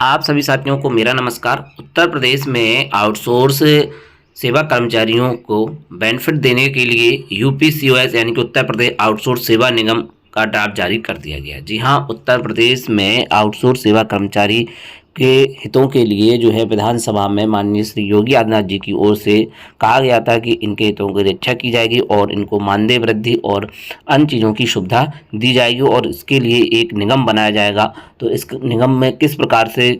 आप सभी साथियों को मेरा नमस्कार। उत्तर प्रदेश में आउटसोर्स सेवा कर्मचारियों को बेनिफिट देने के लिए यूपीसीओएस यानी कि उत्तर प्रदेश आउटसोर्स सेवा निगम का ड्राफ्ट जारी कर दिया गया। जी हाँ, उत्तर प्रदेश में आउटसोर्स सेवा कर्मचारी के हितों के लिए जो है विधानसभा में माननीय श्री योगी आदित्यनाथ जी की ओर से कहा गया था कि इनके हितों की रक्षा की जाएगी और इनको मानदेय वृद्धि और अन्य चीज़ों की सुविधा दी जाएगी और इसके लिए एक निगम बनाया जाएगा। तो इस निगम में किस प्रकार से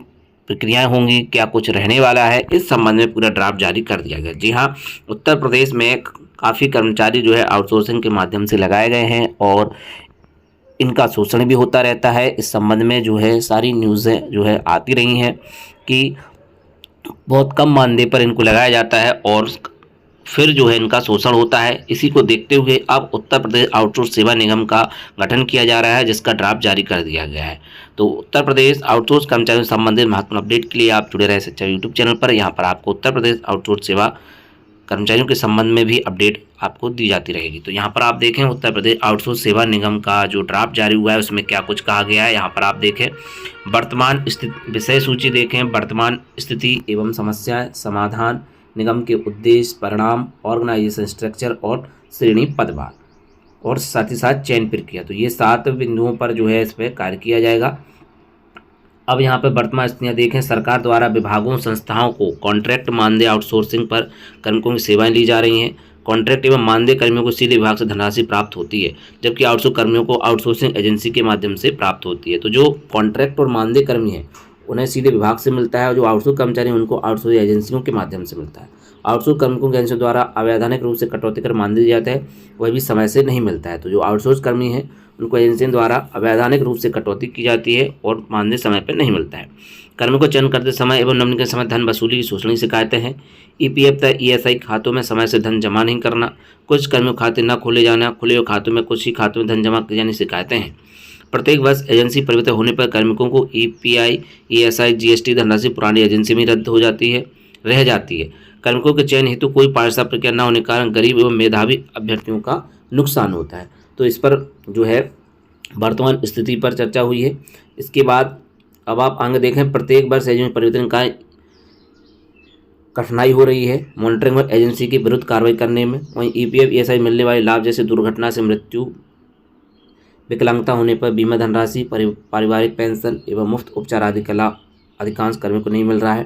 प्रक्रियाएं होंगी, क्या कुछ रहने वाला है, इस संबंध में पूरा ड्राफ्ट जारी कर दिया गया। जी हाँ, उत्तर प्रदेश में काफ़ी कर्मचारी जो है आउटसोर्सिंग के माध्यम से लगाए गए हैं और इनका शोषण भी होता रहता है। इस संबंध में जो है सारी न्यूज़ें जो है आती रही हैं कि बहुत कम मानदेय पर इनको लगाया जाता है और फिर जो है इनका शोषण होता है। इसी को देखते हुए अब उत्तर प्रदेश आउटसोर्स सेवा निगम का गठन किया जा रहा है, जिसका ड्राफ्ट जारी कर दिया गया है। तो उत्तर प्रदेश आउटसोर्स कर्मचारियों से संबंधित महत्वपूर्ण अपडेट के लिए आप जुड़े रहे सच्चा यूट्यूब चैनल पर। यहाँ पर आपको उत्तर प्रदेश आउटसोर्स सेवा कर्मचारियों के संबंध में भी अपडेट आपको दी जाती रहेगी। तो यहाँ पर आप देखें उत्तर प्रदेश आउटसोर्स सेवा निगम का जो ड्राफ्ट जारी हुआ है उसमें क्या कुछ कहा गया है। यहाँ पर आप देखें वर्तमान स्थिति विषय सूची देखें, वर्तमान स्थिति एवं समस्याएं, समाधान, निगम के उद्देश्य, परिणाम, ऑर्गेनाइजेशन स्ट्रक्चर और श्रेणी पदभार और साथ ही साथ चयन प्रक्रिया। तो ये 7 बिंदुओं पर जो है इस पर कार्य किया जाएगा। अब यहाँ पर वर्तमान स्थितियाँ देखें, सरकार द्वारा विभागों संस्थाओं को कॉन्ट्रैक्ट मानदेय आउटसोर्सिंग पर कार्मिकों की सेवाएं ली जा रही हैं। कॉन्ट्रैक्ट एवं मानदेय कर्मियों को सीधे विभाग से धनराशि प्राप्त होती है, जबकि आउटसोर्स कर्मियों को आउटसोर्सिंग एजेंसी के माध्यम से प्राप्त होती है। तो जो कॉन्ट्रैक्ट और मानदेय कर्मी हैं उन्हें सीधे विभाग से मिलता है और जो आउटसोर्स कर्मचारी हैं उनको आउटसोर्स एजेंसियों के माध्यम से मिलता है। आउटसोर्स कर्मियों की एजेंसियों द्वारा अवैधानिक रूप से कटौती कर मानदेय दिया जाता है, वह भी समय से नहीं मिलता है। तो जो आउटसोर्स कर्मी हैं उनको एजेंसियों द्वारा अवैधानिक रूप से कटौती की जाती है और मानदेय समय पर नहीं मिलता है। कर्मियों को चयन करते समय एवं नवीनीकरण समय धन वसूली की शोषणीय शिकायतें हैं। ईपीएफ तथा ईएसआई खातों में समय से धन जमा नहीं करना, कुछ कर्मियों खाते न खोले जाना, खुले हुए खातों में कुछ ही खातों में धन जमा किए जाने की शिकायतें हैं। प्रत्येक वर्ष एजेंसी परिवर्तन होने पर कार्मिकों को ईपीआई, ईएसआई, जीएसटी धनराशि पुरानी एजेंसी में रद्द हो जाती है रह जाती है। कार्मिकों के चयन हेतु कोई पारदर्शिता प्रक्रिया न होने के कारण गरीब एवं मेधावी अभ्यर्थियों का नुकसान होता है। तो इस पर जो है वर्तमान स्थिति पर चर्चा हुई है। इसके बाद अब आप आगे देखें, प्रत्येक वर्ष एजेंसी परिवर्तन का कठिनाई हो रही है मॉनिटरिंग और एजेंसी के विरुद्ध कार्रवाई करने में। वहीं ईपीएफ, ईएसआई मिलने वाले लाभ जैसे दुर्घटना से मृत्यु, विकलांगता होने पर बीमा धनराशि, पारिवारिक पेंशन एवं मुफ्त उपचार आदि का लाभ अधिकांश कर्मियों को नहीं मिल रहा है।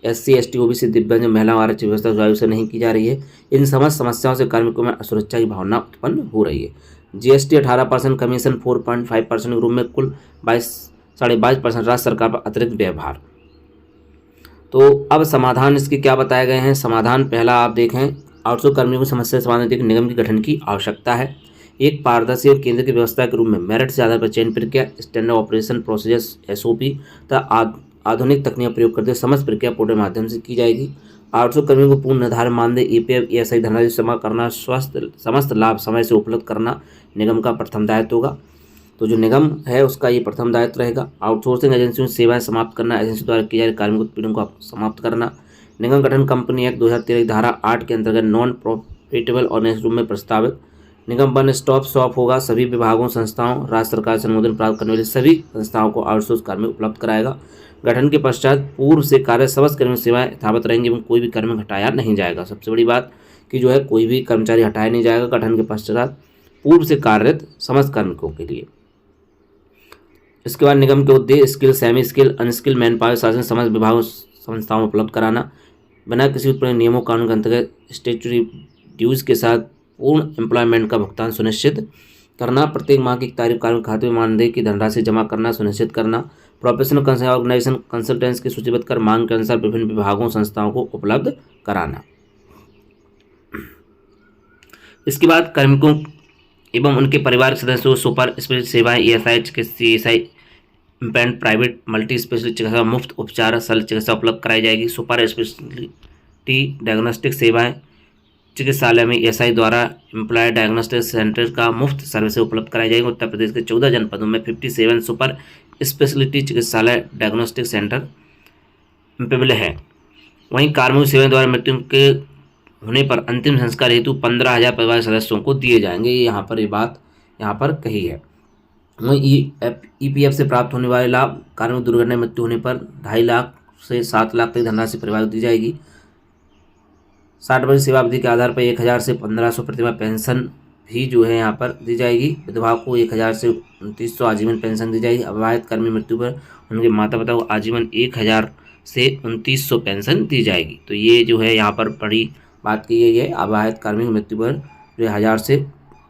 एससी, एसटी, ओबीसी, दिव्यांग, महिला आरक्षण व्यवस्था सुचारू से नहीं की जा रही है। इन समस्त समस्याओं से कार्मिकों में असुरक्षा की भावना उत्पन्न हो रही है। जीएसटी 18%, कमीशन 4.5% के रूप में कुल 22.5% राज्य सरकार पर अतिरिक्त व्यवहार। तो अब समाधान इसके क्या बताए गए हैं। समाधान पहला आप देखें, आउटसोर्स कर्मियों की समस्या समाधान के लिए निगम के गठन की आवश्यकता है। एक पारदर्शी और केंद्र की व्यवस्था के रूप में मेरिट से आधार पर चयन प्रक्रिया, स्टैंडर्ड ऑपरेशन प्रोसीजर्स एसओपी तथा आधुनिक तकनीक प्रयोग करते हुए समस्त प्रक्रिया पोर्टल के माध्यम से की जाएगी। आउटसोर्स कर्मियों को पूर्ण निर्धारित मानदेय, ईपीएफ, ईएसआई धनराशि जमा करना, समस्त लाभ समय से उपलब्ध करना निगम का प्रथम दायित्व होगा। तो जो निगम है उसका ये प्रथम दायित्व रहेगा। आउटसोर्सिंग एजेंसियों से सेवाएं समाप्त करना, एजेंसी द्वारा किए जा रहे कार्मिक उत्पीड़न को समाप्त करना। निगम गठन कंपनी एक्ट 2013 धारा 8 के अंतर्गत नॉन प्रॉफिटेबल ऑर्गेनाइजेशन रूप में प्रस्तावित। निगम वन स्टॉप शॉप होगा, सभी विभागों, संस्थाओं, राज्य सरकार से अनुमोदन प्राप्त करने वाली सभी संस्थाओं को आउटसोर्स कार्य उपलब्ध कराएगा। गठन के पश्चात पूर्व से कार्य समस्त कर्मी सेवाएं यथावत रहेंगी एवं कोई भी कर्मी हटाया नहीं जाएगा। सबसे बड़ी बात कि जो है कोई भी कर्मचारी हटाया नहीं जाएगा गठन के पश्चात पूर्व से कार्यरत समस्त कार्मिकों के लिए। इसके बाद निगम के उद्देश्य skill, semi skill, unskilled man power शासन समस्त विभागों संस्थाओं में उपलब्ध कराना। बिना किसी उत्पन्न नियमों कानून के अंतर्गत स्टेचुटरी ड्यूज के साथ पूर्ण एम्प्लॉयमेंट का भुगतान सुनिश्चित करना। प्रत्येक माह की तारीख कार्मिक खाते में मानदेय की धनराशि जमा करना सुनिश्चित करना। प्रोफेशनल ऑर्गेनाइजेशन कंसल्टेंट्स की सूचीबद्ध कर मांग के अनुसार विभिन्न विभागों संस्थाओं को उपलब्ध कराना। इसके बाद कार्मिकों एवं उनके परिवार के सदस्यों को सुपर स्पेशलिस्ट सेवाएं, ईएसआई, चिकित्सा, ईएसआई, इम्पेंड प्राइवेट मल्टी स्पेशलिस्ट चिकित्सा, मुफ्त उपचार शल्य चिकित्सा उपलब्ध कराई जाएगी। सुपर स्पेशलिटी डायग्नोस्टिक सेवाएं चिकित्सालय में ईएसआई द्वारा एम्प्लॉय डायग्नोस्टिक सेंटर का मुफ्त सर्विसेज उपलब्ध कराई जाएगी। उत्तर प्रदेश के 14 जनपदों में 57 सुपर स्पेशलिटी चिकित्सालय डायग्नोस्टिक सेंटर इम्पेबल है। वहीं कार्मिक सेवाएं द्वारा मृत्यु के होने पर अंतिम संस्कार हेतु 15,000 परिवार सदस्यों को दिए जाएंगे। यहाँ पर ये बात यहाँ पर कही है। वहीं EPF से प्राप्त होने वाले लाभ, कार्मिक दुर्घटना में मृत्यु होने पर 2.5 लाख से 7 लाख तक धनराशि परिवार को दी जाएगी। 60 वर्ष सेवा अवधि के आधार पर 1000 से 1500 प्रतिमाह पेंशन भी जो है यहाँ पर दी जाएगी। विधवा को 1000 से 2900 आजीवन पेंशन दी जाएगी। अविवाहित कर्मी मृत्यु पर उनके माता पिता को आजीवन 1000 से 2900 पेंशन दी जाएगी। तो ये जो है यहाँ पर बड़ी बात की गई है, अविवाहित कर्मी की मृत्यु पर जो 1000 से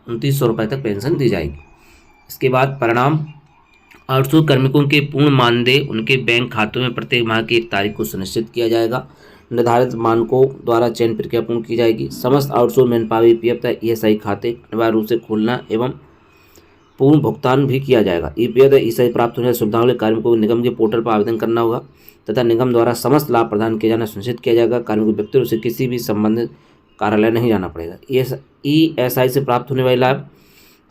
2900 रुपये तक पेंशन दी जाएगी। इसके बाद परिणाम, आउटसोर्स कार्मिकों के पूर्ण मानदेय उनके बैंक खातों में प्रत्येक माह की 1 तारीख को सुनिश्चित किया जाएगा। निर्धारित मानकों द्वारा चयन प्रक्रिया पूर्ण की जाएगी। समस्त आउटसोर्स मैन पावर EPF तथा ESI खाते अनिवार्य रूप से खोलना एवं पूर्ण भुगतान भी किया जाएगा। EPF तथा ESI प्राप्त होने की सुविधाओं के लिए कार्मिकों को निगम के पोर्टल पर आवेदन करना होगा तथा निगम द्वारा समस्त लाभ प्रदान किया जाना सुनिश्चित किया जाएगा। कार्मिकों को व्यक्तिगत रूप से किसी भी संबंधित कार्यालय नहीं जाना पड़ेगा। ESI से प्राप्त होने वाले लाभ,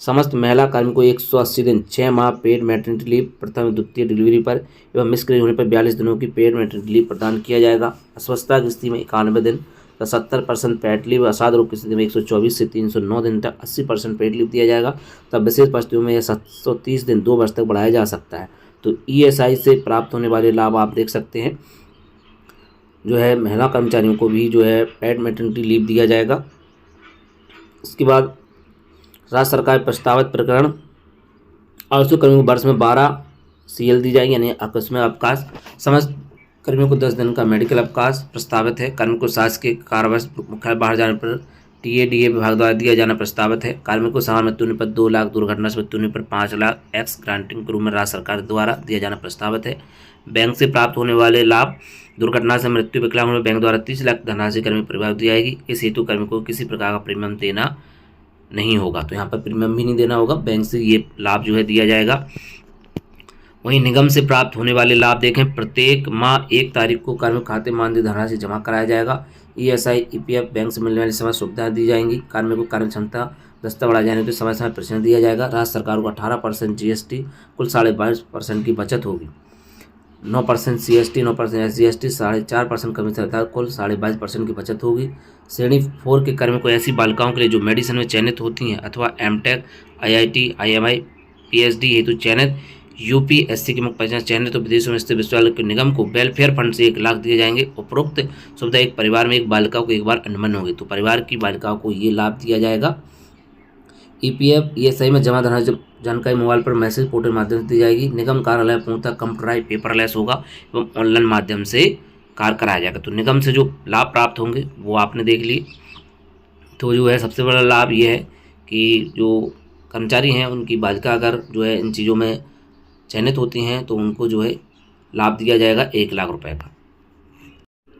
समस्त महिला कार्मिकों को 180 दिन 6 माह पेड मैटरनिटी लीव, प्रथम द्वितीय डिलीवरी पर एवं मिसकैरेज होने पर 42 दिनों की पेड मैटरनिटी लीव प्रदान किया जाएगा। अस्वस्थता की स्थिति में 91 दिन तथा 70% पेड लीव, असाध रोग की स्थिति में 124 से 309 दिन तक 80% पेड लीव दिया जाएगा। तब विशेष परिस्थितियों में यह 730 दिन 2 वर्ष तक बढ़ाया जा सकता है। तो ESI से प्राप्त होने वाले लाभ आप देख सकते हैं, जो है महिला कर्मचारियों को भी जो है पेड मैटरनिटी लीव दिया जाएगा। इसके बाद राज्य सरकार प्रस्तावित प्रकरण, आउटसोर्स कर्मियों को वर्ष में 12 CL दी जाएगी, यानी आकस्मिक अवकाश। समस्त कर्मियों को 10 दिन का मेडिकल अवकाश प्रस्तावित है। कार्मिक को शासकीय कार्यवश मुख्यालय बाहर जाने पर TADA विभाग द्वारा दिया जाना प्रस्तावित है। कार्मिक को सामान्य मृत्यु होने पर 2 लाख, दुर्घटना से मृत्यु होने पर 5 लाख एक्स ग्रांटिंग के रूप में राज्य सरकार द्वारा दिया जाना प्रस्तावित है। बैंक से प्राप्त होने वाले लाभ, दुर्घटना से मृत्यु, विकलांग होने पर बैंक द्वारा 30 लाख धनराशि कर्मी परिवार को दी जाएगी। इस हेतु कर्मिक को किसी प्रकार का प्रीमियम देना नहीं होगा, तो यहाँ पर प्रीमियम भी नहीं देना होगा, बैंक से ये लाभ जो है दिया जाएगा। वहीं निगम से प्राप्त होने वाले लाभ देखें, प्रत्येक माह 1 तारीख को कार्मिक खाते मानदेय धनराशि जमा कराया जाएगा। ESI EPF बैंक से मिलने वाली समय सुविधाएं दी जाएंगी। कार्मिक को कार्य क्षमता दस्ता बढ़ाए जाने के समय समय प्रश्न दिया जाएगा। राज्य सरकार को 18% GST, कुल 22.5% की बचत होगी। 9% CST, 9% SGST, 4.5% कमीशन अर्थात कुल 22.5% की बचत होगी। श्रेणी 4 के कर्मियों को ऐसी बालिकाओं के लिए जो मेडिसिन में चयनित होती हैं अथवा MTech, IIT, IMI, PhD हेतु चयनित, UPSC के मुख्य परीक्षा चयनित तो विदेशों में स्थित विश्वविद्यालय के निगम को वेलफेयर फंड से 1 लाख दिए जाएंगे। उपरोक्त सुविधा एक परिवार में 1 बालिका को 1 बार अनुमन होगी, तो परिवार की बालिकाओं को ये लाभ दिया जाएगा। EPF ESI में जमा धनराशि जानकारी मोबाइल पर मैसेज पोर्टल माध्यम से दी जाएगी। निगम कार्यालय पूर्णतः कंप्यूटराइज पेपरलेस होगा एवं ऑनलाइन माध्यम से कार्य कराया जाएगा। तो निगम से जो लाभ प्राप्त होंगे वो आपने देख लिए। तो जो है सबसे बड़ा लाभ ये है कि जो कर्मचारी हैं उनकी बालिका अगर जो है इन चीज़ों में चयनित होती हैं तो उनको जो है लाभ दिया जाएगा 1 लाख रुपए का।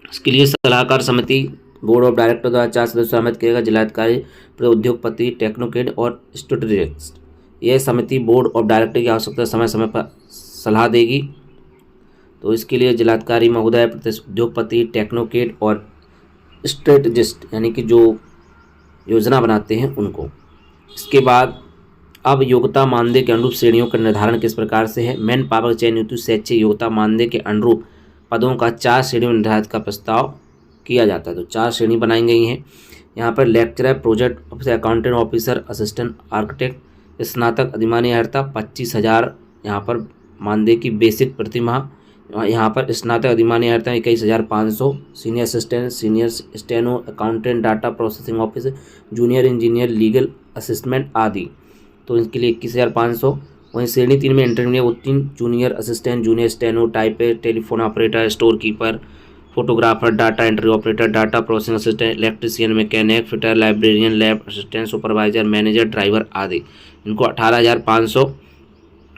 इसके लिए सलाहकार समिति बोर्ड ऑफ डायरेक्टर द्वारा 4 सदस्य नामित किया गया, जिलाधिकारी, उद्योगपति, टेक्नोक्रेट और स्ट्रेटेजिस्ट। यह समिति बोर्ड ऑफ डायरेक्टर की आवश्यकता समय समय पर सलाह देगी। तो इसके लिए जिलाधिकारी महोदय, उद्योगपति, टेक्नोक्रेट और स्ट्रेटेजिस्ट यानी कि जो योजना बनाते हैं उनको। इसके बाद अब योग्यता मानदेय के अनुरूप श्रेणियों का निर्धारण किस प्रकार से है। मैन पावर चयन हेतु शैक्षिक योग्यता मानदेय के अनुरूप पदों का 4 श्रेणियों में निर्धारित का प्रस्ताव किया जाता है। तो 4 श्रेणी बनाई गई हैं यहाँ पर। Lecturer, project officer, accountant officer, assistant architect, स्नातक अधिमानी अहर्ता 25,000 यहाँ पर मानदेय की बेसिक प्रतिमाह। यहाँ पर स्नातक अधिमानी अहर्ता 21,500, senior assistant, senior steno, accountant, data processing officer, junior engineer, legal assistant आदि, तो इनके लिए 21,500। वहीं श्रेणी 3 में इंटरमीडिएट उत्तीर्ण, junior assistant, junior steno, typist, telephone operator, store keeper, photographer, data entry operator, data processing assistant, electrician, mechanic, fitter, librarian, lab assistant, supervisor, manager, driver आदि, इनको 18,500।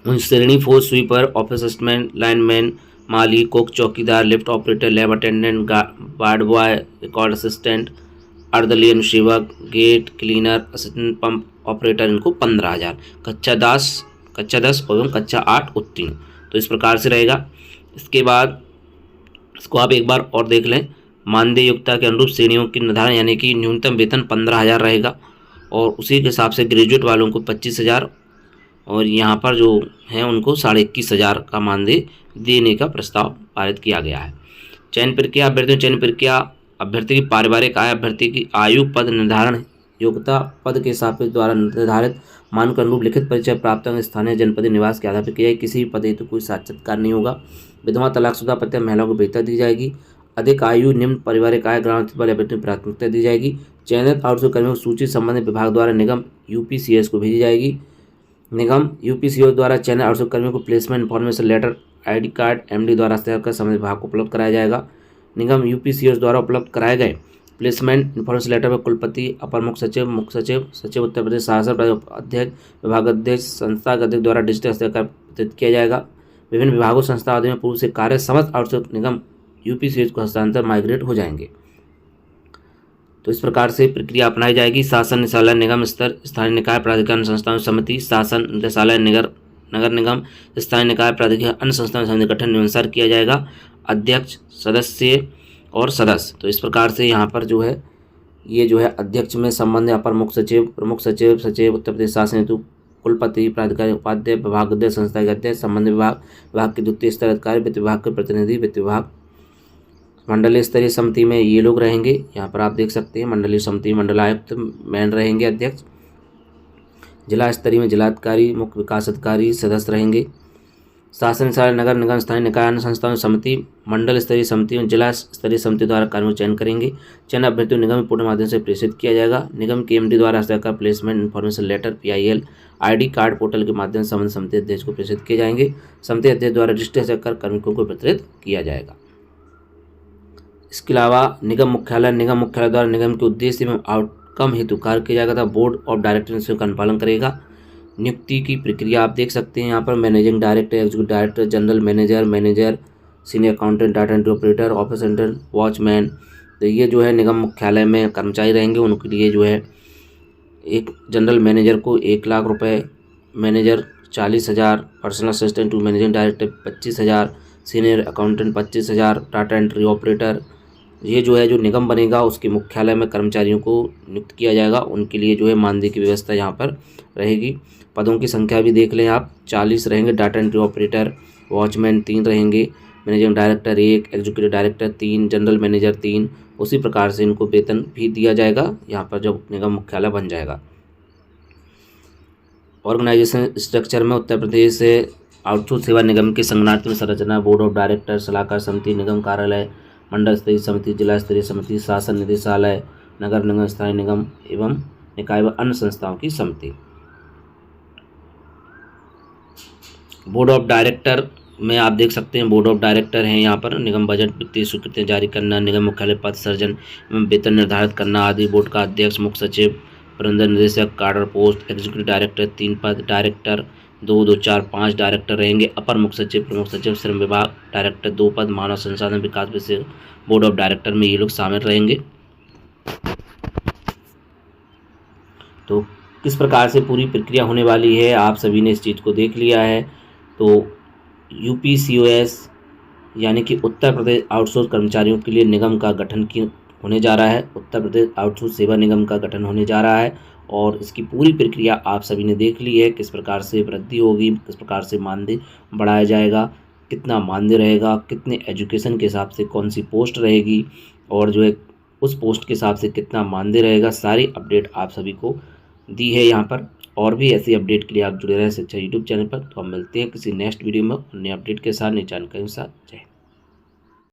वहीं श्रेणी 4 स्वीपर, ऑफिस असिस्टेंट, लाइनमैन, माली, कुक, चौकीदार, lift operator, lab attendant, ward boy, record assistant, अर्धलियन सेवक, gate cleaner, assistant pump operator, इनको 15,000। कक्षा 10 एवं कक्षा 8 उत्तीर्ण। तो इस प्रकार से रहेगा। इसके बाद इसको आप एक बार और देख लें। मानदेय योग्यता के अनुरूप श्रेणियों की निर्धारण यानी कि न्यूनतम वेतन 15,000 रहेगा और उसी के हिसाब से ग्रेजुएट वालों को 25,000 और यहाँ पर जो हैं उनको 21,500 का मानदेय देने का प्रस्ताव पारित किया गया है। चयन प्रक्रिया, अभ्यर्थियों चयन प्रक्रिया, अभ्यर्थी की पारिवारिक आय, अभ्यर्थी की आयु, पद निर्धारण, योग्यता पद के सापेक्ष द्वारा निर्धारित मानक अनुरूप लिखित परिचय प्राप्त होंगे स्थानीय जनपदीय निवास के आधार पर किया जाएगी। किसी भी पद हेतु कोई साक्षात्कार नहीं होगा। विधवा तलाकशुदा पति महिलाओं को बेहतर दी जाएगी। अधिक आयु निम्न पारिवारिक आय ग्रामीण वाले अभ्यर्थियों को प्राथमिकता दी जाएगी। चयनित आउटसोर्स कर्मियों की सूची संबंधित विभाग द्वारा निगम यूपीसीएस को भेजी जाएगी। निगम यूपीसीएस द्वारा चयनित आउटसोर्स कर्मियों को placement information letter ID card MD द्वारा हस्ताक्षर कर संबंधित विभाग को उपलब्ध कराया जाएगा। निगम यूपीसीएस द्वारा उपलब्ध कराए गए प्लेसमेंट इन्फॉर्मेशन लेटर में कुलपति, अपर मुख्य सचिव, सचिव उत्तर प्रदेश शासन अध्यक्ष, विभाग अध्यक्ष, संस्था के अध्यक्ष द्वारा डिजिटल हस्ताक्षर प्रदत्त किया जाएगा। विभिन्न विभागों संस्था आदि में पूर्व से कार्य समस्त आउटसोर्स निगम यूपीसीएस को हस्तांतर माइग्रेट हो जाएंगे। तो इस प्रकार से प्रक्रिया अपनाई जाएगी। शासन निदेशालय निगम स्तर, स्थानीय निकाय प्राधिकरण संस्थान समिति, शासन निदेशालय नगर निगम, स्थानीय निकाय प्राधिकरण अन्य संस्थान समिति गठन नियमानुसार किया जाएगा। अध्यक्ष, सदस्य और सदस्य। तो इस प्रकार से यहाँ पर जो है ये जो है अध्यक्ष में संबंधित अपर मुख्य सचिव, प्रमुख सचिव, सचिव उत्तर प्रदेश शासन हेतु, कुलपति, प्राधिकारी, उपाध्यक्ष, विभाग अध्यक्ष, संस्था के अध्यक्ष, संबंधित विभाग के द्वितीय स्तर अधिकारी, वित्त विभाग के प्रतिनिधि, वित्त विभाग मंडलीय स्तरीय समिति में ये लोग रहेंगे। यहाँ पर आप देख सकते हैं मंडलीय समिति मंडलायुक्त मैन रहेंगे अध्यक्ष। जिला स्तरीय में जिलाधिकारी, मुख्य विकास अधिकारी सदस्य रहेंगे। शासन निदेशालय नगर निगम, स्थानीय निकाय अन्य संस्थाओं समिति, मंडल स्तरीय समिति और जिला स्तरीय समिति द्वारा कार्मिक चयन करेंगे। चयन अभ्यर्थियों निगम पोर्टल माध्यम से प्रेषित किया जाएगा। निगम के एमडी द्वारा हस्ताक्षर placement information letter PIL ID card portal के माध्यम से संबंधित समिति अध्यक्ष को प्रेषित किए जाएंगे। समिति अध्यक्ष द्वारा रजिस्टर हस्ताक्षर कार्मिकों को वितरित किया जाएगा। इसके अलावा निगम मुख्यालय द्वारा निगम के उद्देश्य एवं आउटकम हेतु कार्य किया जाएगा तथा बोर्ड ऑफ डायरेक्टर का अनुपालन करेगा। नियुक्ति की प्रक्रिया आप देख सकते हैं यहाँ पर managing director, executive director, general manager, senior accountant, data entry operator, office attendant, watchman. तो ये जो है निगम मुख्यालय में कर्मचारी रहेंगे। उनके लिए जो है एक जनरल मैनेजर को 1 लाख रुपये, manager 40,000, personal assistant to managing director 25,000, senior accountant 25,000, data entry operator. ये जो है जो निगम बनेगा उसके मुख्यालय में कर्मचारियों को नियुक्त किया जाएगा। उनके लिए जो है मानदेय की व्यवस्था यहाँ पर रहेगी। पदों की संख्या भी देख लें आप, 40 रहेंगे। डाटा एंट्री ऑपरेटर, वॉचमैन 3 रहेंगे, managing director 1, executive director 3, general manager 3। उसी प्रकार से इनको वेतन भी दिया जाएगा यहाँ पर जब निगम मुख्यालय बन जाएगा। ऑर्गेनाइजेशन स्ट्रक्चर में उत्तर प्रदेश से आउटसोर्स सेवा निगम की संगठनात्मक संरचना, बोर्ड ऑफ डायरेक्टर, सलाहकार समिति, निगम कार्यालय, मंडल स्तरीय समिति, जिला स्तरीय समिति, शासन निदेशालय, नगर निगम, स्थानीय निगम एवं निकाय व अन्य संस्थाओं की समिति। बोर्ड ऑफ डायरेक्टर में आप देख सकते हैं बोर्ड ऑफ डायरेक्टर हैं यहाँ पर। निगम बजट वित्तीय स्वीकृतियाँ जारी करना, निगम मुख्यालय पद सृजन एवं वेतन निर्धारित करना आदि। बोर्ड का अध्यक्ष, मुख्य सचिव, प्रबंधन निदेशक, कार्डर पोस्ट, एग्जीक्यूटिव डायरेक्टर 3 पद, डायरेक्टर 2, 2, 4, 5 डायरेक्टर रहेंगे। अपर मुख्य सचिव, प्रमुख सचिव, श्रम विभाग डायरेक्टर 2 पद, मानव संसाधन विकास विषय बोर्ड ऑफ डायरेक्टर में ये लोग शामिल रहेंगे। तो किस प्रकार से पूरी प्रक्रिया होने वाली है आप सभी ने इस चीज़ को देख लिया है। तो यूपीसीओएस यानी कि उत्तर प्रदेश आउटसोर्स कर्मचारियों के लिए निगम का गठन होने जा रहा है। उत्तर प्रदेश आउटसोर्स सेवा निगम का गठन होने जा रहा है और इसकी पूरी प्रक्रिया आप सभी ने देख ली है। किस प्रकार से वृद्धि होगी, किस प्रकार से मानदेय बढ़ाया जाएगा, कितना मानदेय रहेगा, कितने एजुकेशन के हिसाब से कौन सी पोस्ट रहेगी और जो है उस पोस्ट के हिसाब से कितना मानदेय रहेगा, सारी अपडेट आप सभी को दी है यहाँ पर। और भी ऐसी अपडेट के लिए आप जुड़े रहें शिक्षा यूट्यूब चैनल पर। तो हम मिलते हैं किसी नेक्स्ट वीडियो में नए अपडेट के साथ, नई जानकारी के साथ। जय हिंद।